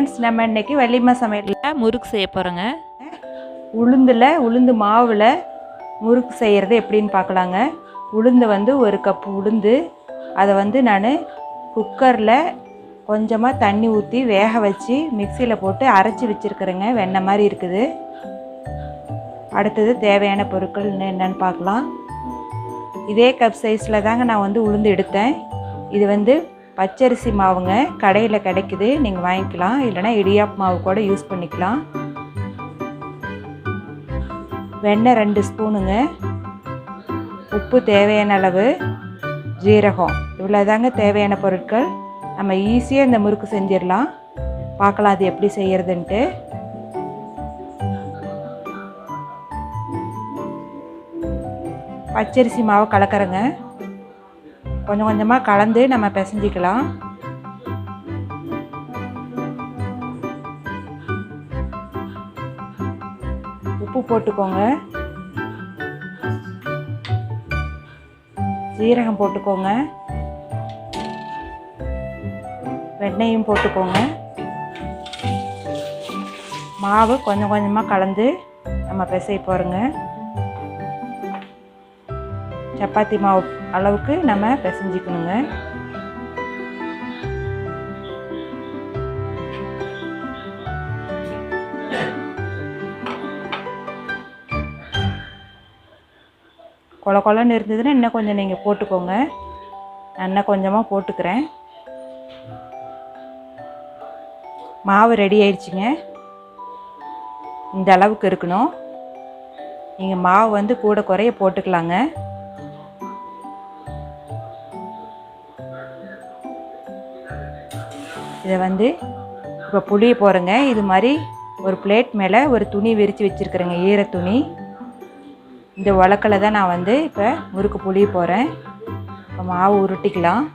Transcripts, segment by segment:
Friends, நம்ம இன்றைக்கி வள்ளிம்மா சமையலில் முறுக்கு செய்ய போகிறோங்க. உளுந்து மாவில் முறுக்கு செய்கிறது எப்படின்னு பார்க்கலாங்க. உளுந்து ஒரு கப்பு உளுந்து, அதை நான் குக்கரில் கொஞ்சமாக தண்ணி ஊற்றி வேக வச்சு மிக்சியில் போட்டு அரைச்சி வச்சுருக்கிறேங்க. வெண்ணெய் மாதிரி இருக்குது. அடுத்தது தேவையான பொருட்கள் என்னென்னு பார்க்கலாம். இதே கப் சைஸில் தாங்க நான் உளுந்து எடுத்தேன். இது பச்சரிசி மாவுங்க, கடையில் கிடைக்குது, நீங்கள் வாங்கிக்கலாம். இல்லைனா இடியாப்பு மாவு கூட யூஸ் பண்ணிக்கலாம். வெண்ணெய் 2 ஸ்பூனுங்க, உப்பு தேவையான அளவு, ஜீரகம், இவ்வளோதாங்க தேவையான பொருட்கள். நம்ம ஈஸியாக இந்த முறுக்கு செஞ்சிடலாம். பார்க்கலாம் அது எப்படி செய்கிறதுன்ட்டு. பச்சரிசி மாவை கலக்கிறேங்க. கொஞ்சம் கொஞ்சமாக கலந்து நம்ம பிசைஞ்சிக்கலாம். உப்பு போட்டுக்கோங்க, ஜீரகம் போட்டுக்கோங்க, வெண்ணெயும் போட்டுக்கோங்க. மாவு கொஞ்சம் கொஞ்சமாக கலந்து நம்ம பிசைய போகிறோங்க. சப்பாத்தி மாவு அளவுக்கு நம்ம பிசைஞ்சிக்கணுங்க. கொல கொலன்னு இருந்ததுன்னா இன்னும் கொஞ்சம் நீங்கள் போட்டுக்கோங்க. நான் இன்னும் கொஞ்சமாக போட்டுக்கிறேன். மாவு ரெடி ஆயிடுச்சுங்க. இந்த அளவுக்கு இருக்கணும். நீங்கள் மாவு கூட குறைய போட்டுக்கலாங்க. இதை இப்போ புளிய போகிறேங்க. இது மாதிரி ஒரு பிளேட் மேலே ஒரு துணி விரித்து வச்சுருக்குறேங்க, ஈர துணி. இந்த உலக்கில் தான் நான் இப்போ முறுக்கு புளிய போகிறேன். இப்போ மாவு உருட்டிக்கலாம்.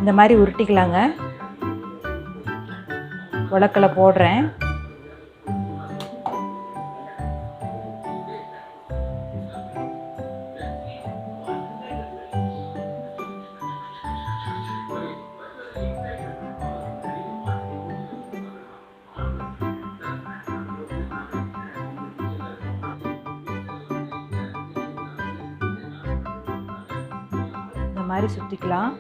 இந்த மாதிரி உருட்டிக்கலாங்க. உலக்கில் போடுறேன். இந்த மாதிரி சுற்றிக்கலாம்.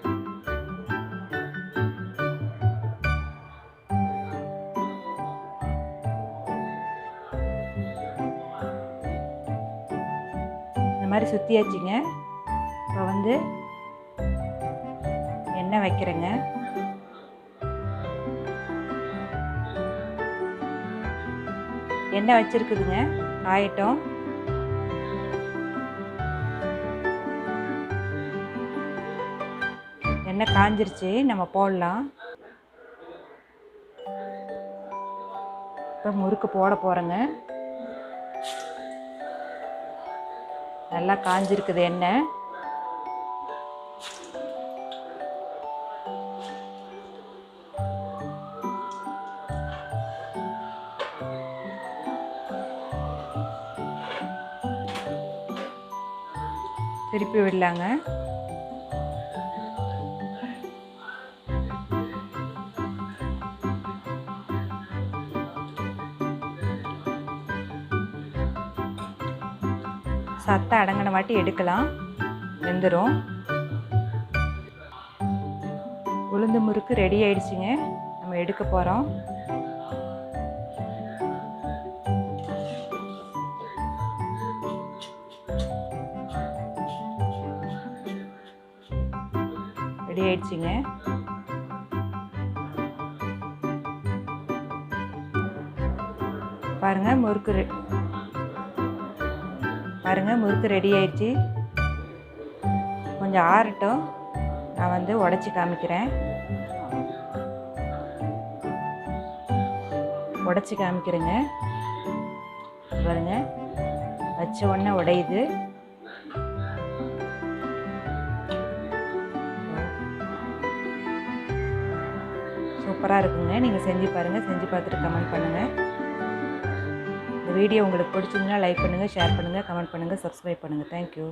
இந்த மாதிரி சுற்றியாச்சுங்க. இப்போ எண்ணெய் வைக்கிறேங்க. எண்ணெய் வச்சுருக்குதுங்க, காயட்டும். எண்ணெய் காஞ்சிருச்சு, நம்ம போடலாம். இப்போ முறுக்கு போட போகிறேங்க. நல்லா காஞ்சிருக்குது எண்ணெய். திருப்பி விடலாங்க. சத்தம் அடங்கின வாட்டி எடுக்கலாம், வெந்துடும். உளுந்து முறுக்கு ரெடி ஆயிடுச்சுங்க. நம்ம எடுக்க போகிறோம். ரெடி ஆயிடுச்சுங்க. பாருங்கள் முறுக்கு ரெடி ஆயிடுச்சு. கொஞ்சம் ஆறட்டும், நான் உடச்சி காமிக்கிறேன். உடச்சி காமிக்கிறேங்க. பாருங்க, வச்ச உடனே உடையுது. சூப்பராக இருக்குங்க. நீங்கள் செஞ்சு பாருங்கள். செஞ்சு பார்த்துட்டு கமெண்ட் பண்ணுங்கள். இந்த வீடியோ உங்களுக்கு பிடிச்சிருந்தா லைக் பண்ணுங்கள், ஷேர் பண்ணுங்கள், கமெண்ட் பண்ணுங்கள், சப்ஸ்கிரைப் பண்ணுங்கள். தேங்க்யூ.